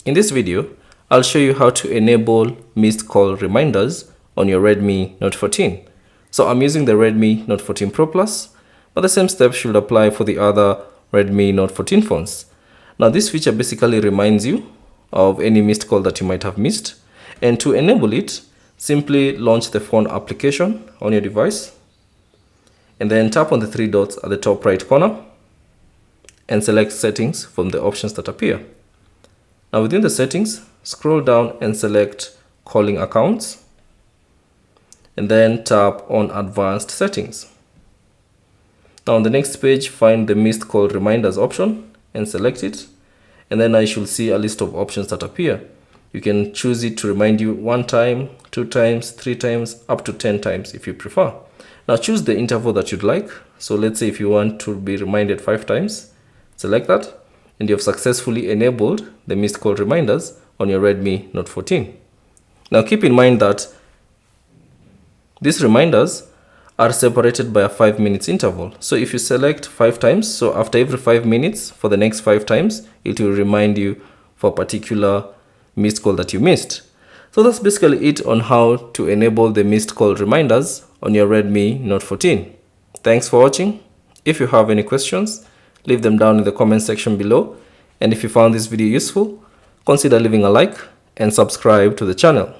In this video, I'll show you how to enable missed call reminders on your Redmi Note 14. So I'm using the Redmi Note 14 Pro Plus, but the same steps should apply for the other Redmi Note 14 phones. Now this feature basically reminds you of any missed call that you might have missed. And to enable it, simply launch the phone application on your device and then tap on the three dots at the top right corner and select settings from the options that appear. Now within the settings, scroll down and select calling accounts and then tap on advanced settings. Now on the next page, find the missed call reminders option and select it, and then I should see a list of options that appear. You can choose it to remind you 1 time, 2 times, 3 times, up to 10 times if you prefer. Now choose the interval that you'd like. So let's say if you want to be reminded 5 times, select that, and you have successfully enabled the missed call reminders on your Redmi Note 14. Now keep in mind that these reminders are separated by a 5 minutes interval. So if you select 5 times, so after every 5 minutes for the next 5 times, it will remind you for a particular missed call that you missed. So that's basically it on how to enable the missed call reminders on your Redmi Note 14. Thanks for watching. If you have any questions, leave them down in the comment section below. And if you found this video useful, consider leaving a like and subscribe to the channel.